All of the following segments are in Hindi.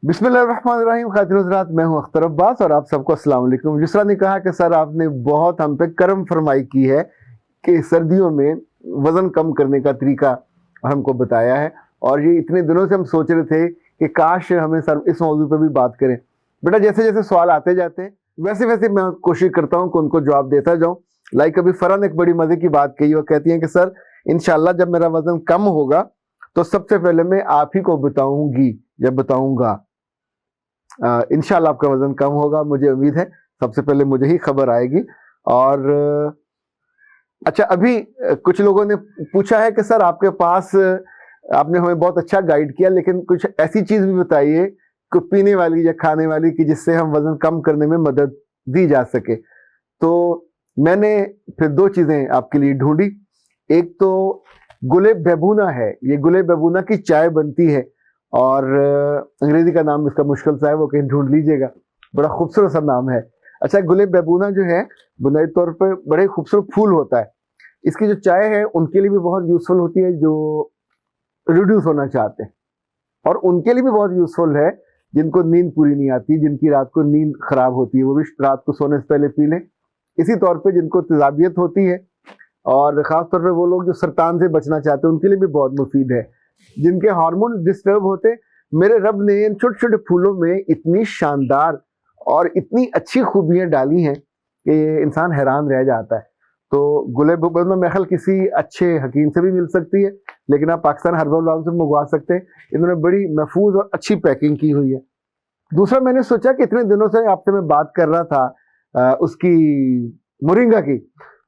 बिस्मिल्लाहिर्रहमानिर्रहीम। खातिन हज़रात, मैं हूं अख्तर अब्बास और आप सबको अस्सलाम वालेकुम। जिस तरह ने कहा कि सर आपने बहुत हम पे करम फरमाई की है कि सर्दियों में वज़न कम करने का तरीका हमको बताया है, और ये इतने दिनों से हम सोच रहे थे कि काश हमें सर इस मौजू पे भी बात करें। बेटा, जैसे जैसे सवाल आते जाते हैं वैसे वैसे मैं कोशिश करता हूँ कि उनको जवाब देता जाऊँ। लाइक अभी फ़रन एक बड़ी मज़े की बात कही, वो कहती हैं कि सर इंशाल्लाह जब मेरा वज़न कम होगा तो सबसे पहले मैं आप ही को बताऊंगी या बताऊंगा। इंशाल्लाह आपका वजन कम होगा, मुझे उम्मीद है सबसे पहले मुझे ही खबर आएगी। और अच्छा, अभी कुछ लोगों ने पूछा है कि सर आपके पास आपने हमें बहुत अच्छा गाइड किया, लेकिन कुछ ऐसी चीज भी बताइए कुछ पीने वाली या खाने वाली कि जिससे हम वजन कम करने में मदद दी जा सके। तो मैंने फिर दो चीजें आपके लिए ढूंढी। एक तो गुले बेबूना है, ये गुले बेबूना की चाय बनती है, और अंग्रेजी का नाम इसका मुश्किल सा है, वो कहीं ढूंढ लीजिएगा, बड़ा खूबसूरत सा नाम है। अच्छा, गुले बेबूना जो है बुनियादी तौर पर बड़े खूबसूरत फूल होता है। इसकी जो चाय है उनके लिए भी बहुत यूजफुल होती है जो रिड्यूस होना चाहते हैं, और उनके लिए भी बहुत यूजफुल है जिनको नींद पूरी नहीं आती, जिनकी रात को नींद खराब होती है, वो भी रात को सोने से पहले पी लें। इसी तौर पे जिनको तेजाबियत होती है, और खास तौर पे वो लोग जो सरतान से बचना चाहते हैं, उनके लिए भी बहुत मुफीद है। जिनके हार्मोन डिस्टर्ब होते, मेरे रब ने इन छोटे छोटे फूलों में इतनी शानदार और इतनी अच्छी खूबियां डाली हैं कि इंसान हैरान रह जाता है। तो गुले बेबूना मेरे ख्याल किसी अच्छे हकीम से भी मिल सकती है, लेकिन आप पाकिस्तान हर्बल वालों से मंगवा सकते हैं। इन्होंने बड़ी महफूज और अच्छी पैकिंग की हुई है। दूसरा, मैंने सोचा कि इतने दिनों से आपसे मैं बात कर रहा था उसकी मोरिंगा की,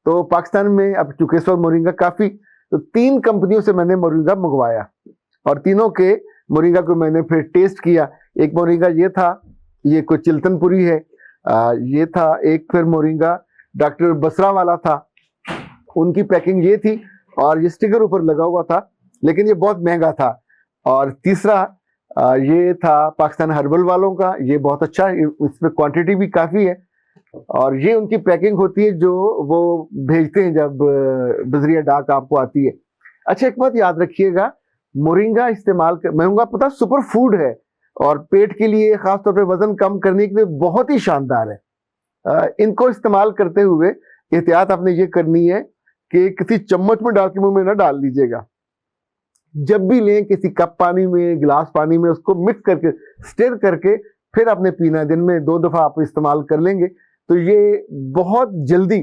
तो पाकिस्तान में अब चूंकि इस वक्त मोरिंगा काफी, तो 3 कंपनियों से मैंने मोरिंगा मंगवाया, और तीनों के मोरिंगा को मैंने फिर टेस्ट किया। एक मोरिंगा ये था, ये कोई चिल्तनपुरी है, ये था। एक फिर मोरिंगा डॉक्टर बसरा वाला था, उनकी पैकिंग ये थी, और ये स्टिकर ऊपर लगा हुआ था, लेकिन ये बहुत महंगा था। और तीसरा ये था पाकिस्तान हर्बल वालों का, ये बहुत अच्छा है, इसमें क्वांटिटी भी काफी है, और ये उनकी पैकिंग होती है जो वो भेजते हैं जब बजरिया डाक आपको आती है। अच्छा, एक बात याद रखिएगा, मोरिंगा इस्तेमाल कर, मोरिंगा पता सुपर फूड है, और पेट के लिए खासतौर पे वजन कम करने के लिए बहुत ही शानदार है। इनको इस्तेमाल करते हुए एहतियात आपने ये करनी है कि किसी चम्मच में डाल के मुंह में ना डाल लीजिएगा। जब भी लें किसी कप पानी में, गिलास पानी में, उसको मिक्स करके स्टिर करके फिर आपने पीना है। दिन में 2 दफा आप इस्तेमाल कर लेंगे तो ये बहुत जल्दी,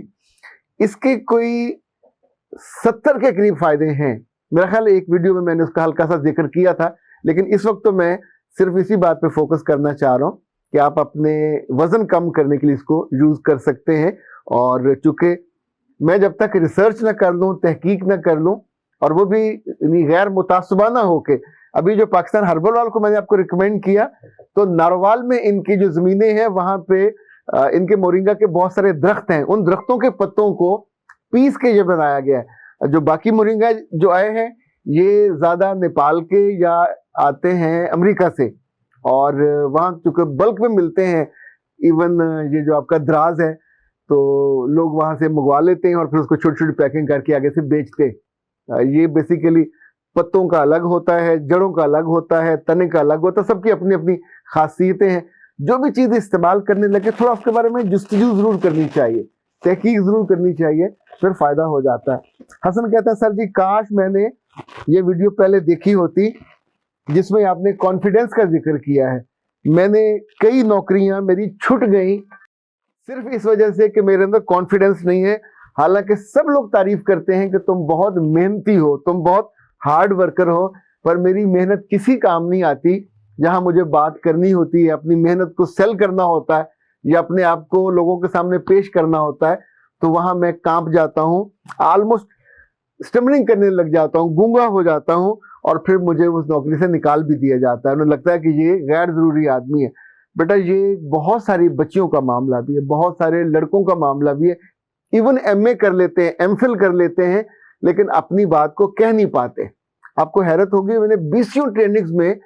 इसके कोई 70 के करीब फायदे हैं। मेरा ख्याल एक वीडियो में मैंने उसका हल्का सा जिक्र किया था, लेकिन इस वक्त तो मैं सिर्फ इसी बात पे फोकस करना चाह रहा हूं कि आप अपने वजन कम करने के लिए इसको यूज कर सकते हैं। और चूंकि मैं जब तक रिसर्च ना कर लूं, तहकीक ना कर लूं, और वो भी गैर मुतासबाना होके, अभी जो पाकिस्तान हर्बल वाल को मैंने आपको रिकमेंड किया, तो नारोवाल में इनकी जो जमीनें हैं वहां पे इनके मोरिंगा के बहुत सारे दरख्त हैं, उन दरख्तों के पत्तों को पीस के ये बनाया गया है। जो बाकी मोरिंगा जो आए हैं ये ज्यादा नेपाल के या आते हैं अमेरिका से, और वहां चूंकि बल्क में मिलते हैं, इवन ये जो आपका द्राज है तो लोग वहां से मंगवा लेते हैं और फिर उसको छोटी छोटी पैकिंग करके आगे से बेचते हैं। ये बेसिकली पत्तों का अलग होता है, जड़ों का अलग होता है, तने का अलग होता है, सबकी अपनी अपनी खासियतें हैं। जो भी चीज इस्तेमाल करने लगे थोड़ा उसके बारे में जुस्तजू जरूर करनी चाहिए, तहकीक जरूर करनी चाहिए, फिर फायदा हो जाता है। हसन कहता है सर जी काश मैंने ये वीडियो पहले देखी होती जिसमें आपने कॉन्फिडेंस का जिक्र किया है। मैंने कई नौकरियां मेरी छूट गई सिर्फ इस वजह से कि मेरे अंदर कॉन्फिडेंस नहीं है। हालांकि सब लोग तारीफ करते हैं कि तुम बहुत मेहनती हो, तुम बहुत हार्ड वर्कर हो, पर मेरी मेहनत किसी काम नहीं आती। जहां मुझे बात करनी होती है, अपनी मेहनत को सेल करना होता है या अपने आप को लोगों के सामने पेश करना होता है, तो वहां मैं कांप जाता हूं, ऑलमोस्ट स्टमरिंग करने लग जाता हूं, गूंगा हो जाता हूं, और फिर मुझे उस नौकरी से निकाल भी दिया जाता है। उन्हें लगता है कि ये गैर जरूरी आदमी है। बेटा, ये बहुत सारी बच्चियों का मामला भी है, बहुत सारे लड़कों का मामला भी है, इवन एमए कर लेते हैं, एमफिल कर लेते हैं, लेकिन अपनी बात को कह नहीं पाते। आपको हैरत होगी, मैंने 20 ट्रेनिंग्स में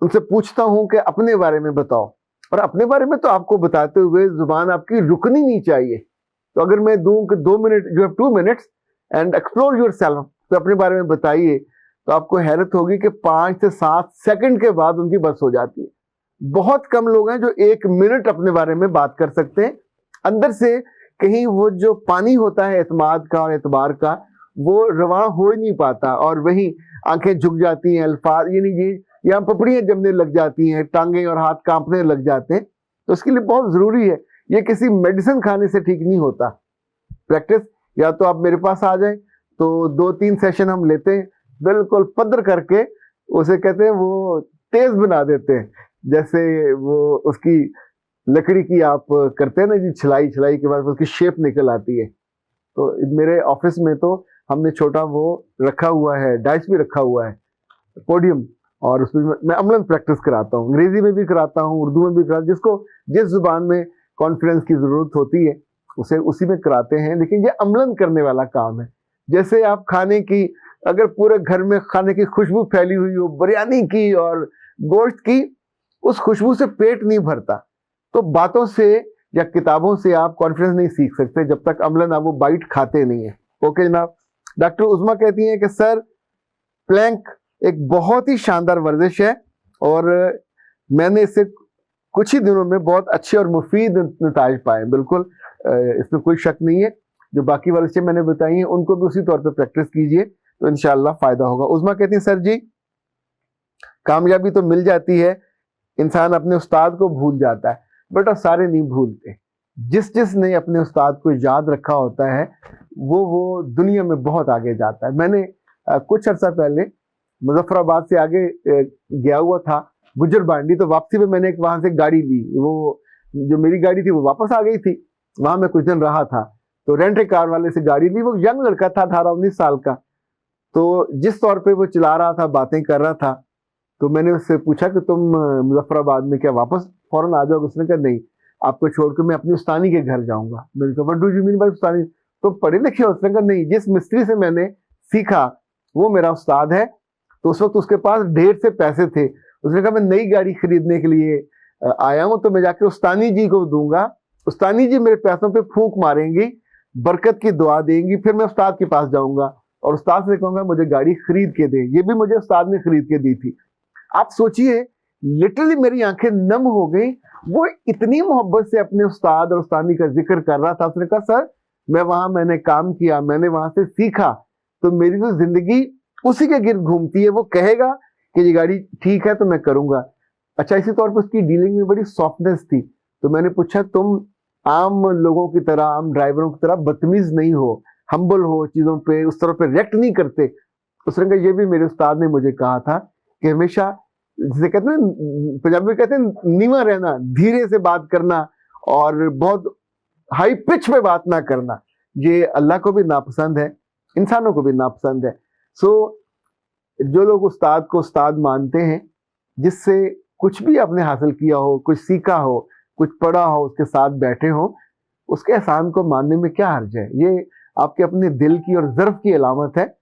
उनसे पूछता हूं कि अपने बारे में बताओ, और अपने बारे में तो आपको बताते हुए जुबान आपकी रुकनी नहीं चाहिए। तो अगर मैं दूं कि 2 minute, you have 2 minutes and explore yourself, तो अपने बारे में बताइए, तो आपको हैरत होगी कि 5 से 7 सेकंड के बाद उनकी बस हो जाती है। बहुत कम लोग हैं जो 1 मिनट अपने बारे में बात कर सकते हैं। अंदर से कहीं वो जो पानी होता है एतमाद का और एतबार का, वो रवा हो ही नहीं पाता, और वहीं आंखें झुक जाती हैं, अल्फाज ये यहाँ पपड़ियां जमने लग जाती हैं, टांगे और हाथ कांपने लग जाते हैं। तो उसके लिए बहुत जरूरी है, ये किसी मेडिसिन खाने से ठीक नहीं होता। प्रैक्टिस, या तो आप मेरे पास आ जाएं तो 2-3 सेशन हम लेते हैं, बिल्कुल पद्र करके उसे कहते हैं वो तेज बना देते हैं, जैसे वो उसकी लकड़ी की आप करते हैं ना जी, छिलाई के बाद उसकी शेप निकल आती है। तो मेरे ऑफिस में तो हमने छोटा वो रखा हुआ है, डाइस भी रखा हुआ है, पोडियम, और उसमें मैं अमलन प्रैक्टिस कराता हूँ, अंग्रेजी में भी कराता हूँ, उर्दू में भी कराता हूँ, जिसको जिस जुबान में कॉन्फिडेंस की जरूरत होती है उसे उसी में कराते हैं। लेकिन ये अमलन करने वाला काम है। जैसे आप खाने की, अगर पूरे घर में खाने की खुशबू फैली हुई हो, बिरयानी की और गोश्त की, उस खुशबू से पेट नहीं भरता। तो बातों से या किताबों से आप कॉन्फिडेंस नहीं सीख सकते जब तक अमलन आप वो बाइट खाते नहीं है। ओके जनाब। डॉक्टर उज़मा कहती हैं कि सर, प्लैंक एक बहुत ही शानदार वर्जिश है और मैंने इससे कुछ ही दिनों में बहुत अच्छे और मुफीद नताइज पाए। बिल्कुल, इसमें कोई शक नहीं है। जो बाकी वर्जिशें मैंने बताई हैं उनको भी उसी तौर पे प्रैक्टिस कीजिए तो इंशाल्लाह फायदा होगा। उज़मा कहती हैं सर जी, कामयाबी तो मिल जाती है, इंसान अपने उस्ताद को भूल जाता है। बेटा सारे नहीं भूलते, जिसने अपने उस्ताद को याद रखा होता है वो दुनिया में बहुत आगे जाता है। मैंने कुछ अर्सा पहले मुजफ्फराबाद से आगे गया हुआ था गुजर बांडी, तो वापसी में मैंने एक वहां से गाड़ी ली। वो जो मेरी गाड़ी थी वो वापस आ गई थी, वहां मैं कुछ दिन रहा था, तो रेंट ए कार वाले से गाड़ी ली। वो यंग लड़का था, 18-19 साल का। तो जिस तौर पे वो चला रहा था, बातें कर रहा था, तो मैंने उससे पूछा कि तुम मुजफ्फराबाद में क्या वापस फौरन आ जाओगे? उसने कहा नहीं, आपको छोड़कर मैं अपनी उस्तानी के घर जाऊंगा। मैंने कहा what do you mean by उस्तानी? तो पढ़े लिखे हो? उसने कहा नहीं, जिस मिस्त्री से मैंने सीखा वो मेरा उस्ताद है। तो उस वक्त उसके पास ढेर से पैसे थे। उसने कहा मैं नई गाड़ी खरीदने के लिए आया हूं, तो मैं जाके उस्तानी जी को दूंगा, उस्तानी जी मेरे पैसों पे फूंक मारेंगी, बरकत की दुआ देंगी, फिर मैं उस्ताद के पास जाऊंगा और उस्ताद से कहूंगा मुझे गाड़ी खरीद के दे। ये भी मुझे उस्ताद ने खरीद के दी थी। आप सोचिए, लिटरली मेरी आंखें नम हो गई। वो इतनी मोहब्बत से अपने उस्ताद और उस्तानी का जिक्र कर रहा था। उसने कहा सर, मैंने काम किया, मैंने वहां से सीखा, तो मेरी तो जिंदगी उसी के गिर्द घूमती है। वो कहेगा कि ये गाड़ी ठीक है तो मैं करूंगा। अच्छा, इसी तौर पर उसकी डीलिंग में बड़ी सॉफ्टनेस थी। तो मैंने पूछा तुम आम लोगों की तरह, आम ड्राइवरों की तरह बदतमीज नहीं हो, हम्बल हो, चीजों पे उस तरह पे रिएक्ट नहीं करते? उसने कहा ये भी मेरे उस्ताद ने मुझे कहा था कि हमेशा, जिसे कहते हैं पंजाबी में कहते हैं नीवा रहना, धीरे से बात करना और बहुत हाई पिच पे बात ना करना, ये अल्लाह को भी नापसंद है, इंसानों को भी नापसंद है। सो जो लोग उस्ताद को उस्ताद मानते हैं, जिससे कुछ भी आपने हासिल किया हो, कुछ सीखा हो, कुछ पढ़ा हो, उसके साथ बैठे हो, उसके एहसान को मानने में क्या हर्ज है? ये आपके अपने दिल की और ज़र्फ की अलामत है।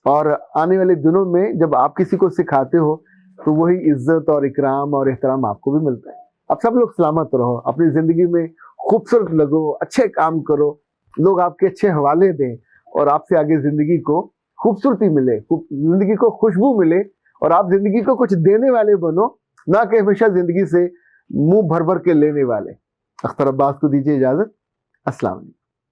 और आने वाले दिनों में जब आप किसी को सिखाते हो तो वही इज्जत और इकराम और एहतराम आपको भी मिलता है। आप सब लोग सलामत रहो, अपनी जिंदगी में खूबसूरत लगो, अच्छे काम करो, लोग आपके अच्छे हवाले दें और आपसे आगे जिंदगी को खूबसूरती मिले, जिंदगी को खुशबू मिले और आप जिंदगी को कुछ देने वाले बनो, ना कि हमेशा जिंदगी से मुंह भर भर के लेने वाले। अख्तर अब्बास को दीजिए इजाजत। अस्सलाम वालेकुम।